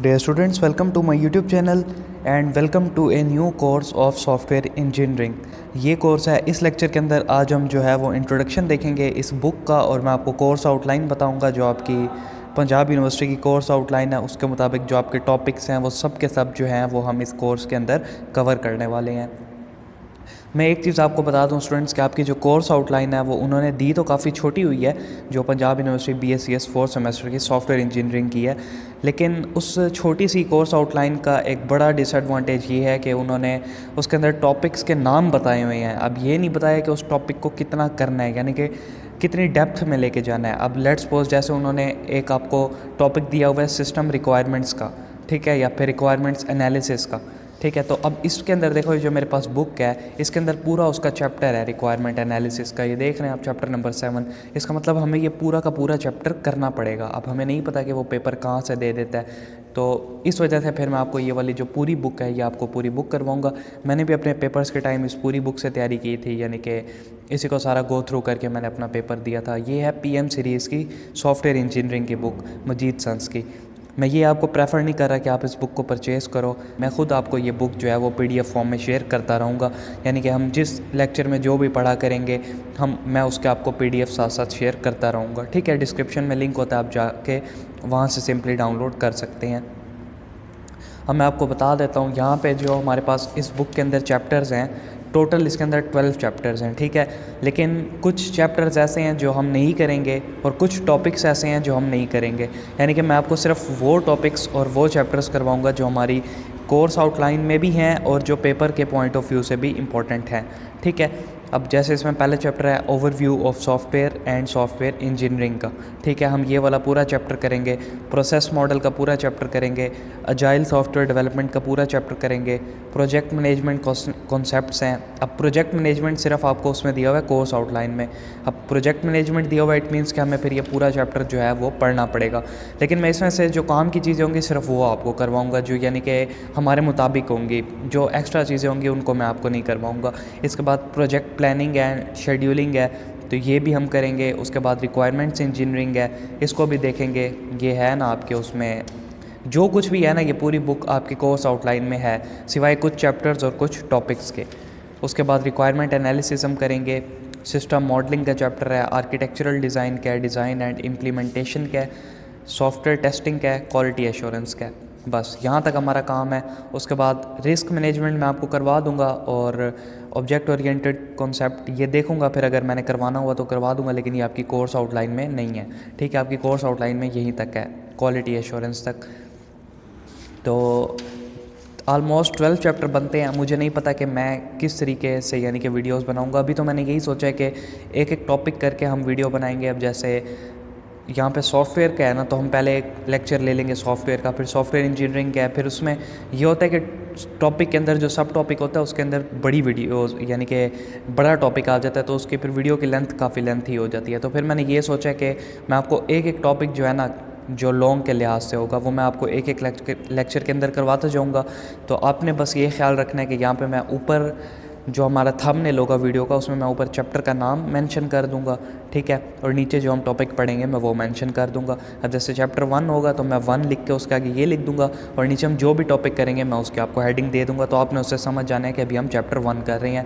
Dear students, welcome to my YouTube channel and welcome to a new course of software engineering। ये course है। इस lecture के अंदर आज हम जो है वो इंट्रोडक्शन देखेंगे इस बुक का, और मैं आपको कोर्स आउटलाइन बताऊंगा जो आपकी पंजाब यूनिवर्सिटी की कोर्स आउटलाइन है। उसके मुताबिक जो आपके टॉपिक्स हैं वो सब के सब जो हैं वो हम इस कोर्स के अंदर कवर करने वाले हैं। मैं एक चीज़ आपको बता दूं स्टूडेंट्स कि आपकी जो कोर्स आउटलाइन है वो उन्होंने दी तो काफ़ी छोटी हुई है, जो Punjab university BScs 4th semester की सॉफ्टवेयर इंजीनियरिंग की है। लेकिन उस छोटी सी कोर्स आउटलाइन का एक बड़ा डिसएडवांटेज ये है कि उन्होंने उसके अंदर टॉपिक्स के नाम बताए हुए हैं। अब ये नहीं बताया कि उस टॉपिक को कितना करना है, यानी कि कितनी डेप्थ में लेके जाना है। अब लेट्स सपोज जैसे उन्होंने एक आपको टॉपिक दिया हुआ है सिस्टम रिक्वायरमेंट्स का, ठीक है, या फिर रिक्वायरमेंट्स एनालिसिस का, ठीक है। तो अब इसके अंदर देखो, जो मेरे पास बुक है इसके अंदर पूरा उसका चैप्टर है रिक्वायरमेंट एनालिसिस का। ये देख रहे हैं आप चैप्टर नंबर 7। इसका मतलब हमें ये पूरा का पूरा चैप्टर करना पड़ेगा। अब हमें नहीं पता कि वो पेपर कहाँ से दे देता है, तो इस वजह से फिर मैं आपको ये वाली जो पूरी बुक है ये आपको पूरी बुक करवाऊंगा। मैंने भी अपने पेपर्स के टाइम इस पूरी बुक से तैयारी की थी, यानी कि इसी को सारा गो थ्रू करके मैंने अपना पेपर दिया था। ये है PM सीरीज़ की सॉफ्टवेयर इंजीनियरिंग की बुक, मजीद सन्स की। मैं ये आपको प्रेफर नहीं कर रहा कि आप इस बुक को परचेज़ करो। मैं ख़ुद आपको ये बुक जो है वो PDF फॉर्म में शेयर करता रहूँगा, यानी कि हम जिस लेक्चर में जो भी पढ़ा करेंगे मैं उसके आपको PDF साथ साथ शेयर करता रहूँगा, ठीक है। डिस्क्रिप्शन में लिंक होता है, आप जाके वहाँ से सिंपली डाउनलोड कर सकते हैं। अब मैं आपको बता देता हूँ यहाँ पे जो हमारे पास इस बुक के अंदर चैप्टर्स हैं, टोटल इसके अंदर 12 चैप्टर्स हैं, ठीक है। लेकिन कुछ चैप्टर्स ऐसे हैं जो हम नहीं करेंगे और कुछ टॉपिक्स ऐसे हैं जो हम नहीं करेंगे, यानी कि मैं आपको सिर्फ वो टॉपिक्स और वो चैप्टर्स करवाऊंगा जो हमारी कोर्स आउटलाइन में भी हैं और जो पेपर के पॉइंट ऑफ व्यू से भी इम्पोर्टेंट हैं, ठीक है। अब जैसे इसमें पहले चैप्टर है overview of software and software engineering का, ठीक है। हम ये वाला पूरा चैप्टर करेंगे, प्रोसेस मॉडल का पूरा चैप्टर करेंगे, अजाइल सॉफ्टवेयर डेवलपमेंट का पूरा चैप्टर करेंगे, प्रोजेक्ट मैनेजमेंट कॉन्सेप्ट्स हैं। अब प्रोजेक्ट मैनेजमेंट सिर्फ आपको उसमें दिया हुआ है कोर्स आउटलाइन में। अब प्रोजेक्ट मैनेजमेंट दिया हुआ है, इट मीन्स कि हमें फिर ये पूरा चैप्टर जो है वो पढ़ना पड़ेगा। लेकिन मैं इसमें से जो काम की चीज़ें होंगी सिर्फ वो आपको करवाऊँगा, जो यानी कि हमारे मुताबिक होंगी। जो एक्स्ट्रा चीज़ें होंगी उनको मैं आपको नहीं करवाऊँगा। इसके बाद प्रोजेक्ट प्लानिंग है, शेड्यूलिंग है, तो ये भी हम करेंगे। उसके बाद रिक्वायरमेंट्स इंजीनियरिंग है, इसको भी देखेंगे। ये है ना आपके उसमें जो कुछ भी है ना, ये पूरी बुक आपकी कोर्स आउटलाइन में है, सिवाय कुछ चैप्टर्स और कुछ टॉपिक्स के। उसके बाद रिक्वायरमेंट एनालिसिस हम करेंगे, सिस्टम मॉडलिंग का चैप्टर है, आर्किटेक्चरल डिज़ाइन का है, डिज़ाइन एंड इम्प्लीमेंटेशन का है, सॉफ्टवेयर टेस्टिंग का है, क्वालिटी एश्योरेंस का है। बस यहाँ तक हमारा काम है। उसके बाद रिस्क मैनेजमेंट मैं आपको करवा दूंगा और ऑब्जेक्ट ओरिएंटेड कॉन्सेप्ट ये देखूंगा, फिर अगर मैंने करवाना हुआ तो करवा दूंगा, लेकिन ये आपकी कोर्स आउटलाइन में नहीं है, ठीक है। आपकी कोर्स आउटलाइन में यहीं तक है, क्वालिटी एश्योरेंस तक। तो ऑलमोस्ट 12 चैप्टर बनते हैं। मुझे नहीं पता कि मैं किस तरीके से यानी कि वीडियोस बनाऊंगा। अभी तो मैंने यही सोचा है कि एक एक टॉपिक करके हम वीडियो बनाएंगे। अब जैसे यहाँ पे सॉफ्टवेयर का है ना, तो हम पहले एक लेक्चर ले लेंगे सॉफ्टवेयर का, फिर सॉफ्टवेयर इंजीनियरिंग का है। फिर उसमें ये होता है कि टॉपिक के अंदर जो सब टॉपिक होता है उसके अंदर बड़ी वीडियोस यानी कि बड़ा टॉपिक आ जाता है, तो उसकी फिर वीडियो की लेंथ काफ़ी लेंथी हो जाती है। तो फिर मैंने ये सोचा कि मैं आपको एक एक टॉपिक जो है ना, जो लॉन्ग के लिहाज से होगा, वो मैं आपको एक एक लेक्चर के अंदर करवाता जाऊँगा। तो आपने बस ये ख्याल रखना है कि यहाँ पे मैं ऊपर जो हमारा थंबनेल होगा वीडियो का, उसमें मैं ऊपर चैप्टर का नाम मेंशन कर दूंगा, ठीक है, और नीचे जो हम टॉपिक पढ़ेंगे मैं वो मेंशन कर दूंगा। अब जैसे चैप्टर 1 होगा तो मैं 1 लिख के उसके आगे ये लिख दूंगा, और नीचे हम जो भी टॉपिक करेंगे मैं उसके आपको हेडिंग दे दूंगा, तो आपने उससे समझ जाना है कि अभी हम चैप्टर 1 कर रहे हैं,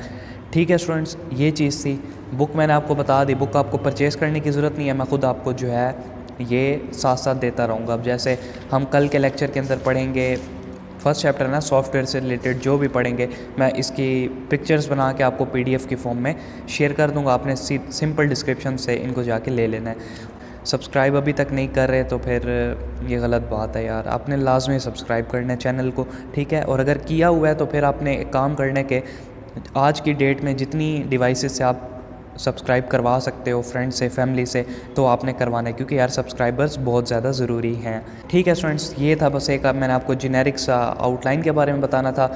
ठीक है स्टूडेंट्स। ये चीज़ थी। बुक मैंने आपको बता दी, बुक आपको परचेज़ करने की ज़रूरत नहीं है, मैं खुद आपको जो है ये साथ साथ देता रहूँगा। अब जैसे हम कल के लेक्चर के अंदर पढ़ेंगे फर्स्ट चैप्टर ना, सॉफ्टवेयर से रिलेटेड जो भी पढ़ेंगे मैं इसकी पिक्चर्स बना के आपको PDF की फॉर्म में शेयर कर दूंगा। आपने सिंपल डिस्क्रिप्शन से इनको जाके ले लेना है। सब्सक्राइब अभी तक नहीं कर रहे तो फिर ये गलत बात है यार, आपने लाजमी सब्सक्राइब करना है चैनल को, ठीक है। और अगर किया हुआ है तो फिर आपने एक काम करने के आज की डेट में जितनी डिवाइसेस से आप सब्सक्राइब करवा सकते हो फ्रेंड से, फैमिली से, तो आपने करवाना है, क्योंकि यार सब्सक्राइबर्स बहुत ज़्यादा ज़रूरी हैं, ठीक है स्टूडेंट्स। ये था बस एक मैंने आपको जेनेरिक सा आउटलाइन के बारे में बताना था।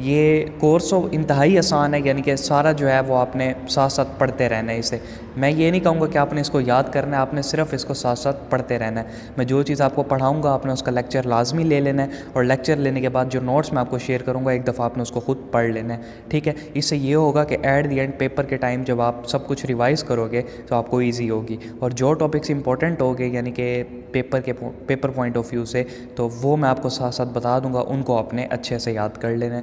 ये कोर्स तो इंतहाई आसान है, यानी कि सारा जो है वो आपने साथ साथ पढ़ते रहना है इसे। मैं ये नहीं कहूँगा कि आपने इसको याद करना है, आपने सिर्फ इसको साथ साथ पढ़ते रहना है। मैं जो चीज़ आपको पढ़ाऊँगा आपने उसका लेक्चर लाजमी ले लेना है, और लेक्चर लेने के बाद जो नोट्स मैं आपको शेयर करूँगा एक दफ़ा आपने उसको खुद पढ़ लेना है, ठीक है। इससे ये होगा कि एट द एंड पेपर के टाइम जब आप सब कुछ रिवाइज़ करोगे तो आपको ईजी होगी, और जो टॉपिक्स इंपॉर्टेंट होंगे यानी कि पेपर पॉइंट ऑफ व्यू से, तो वो मैं आपको साथ साथ बता दूंगा, उनको आपने अच्छे से याद कर लेना है।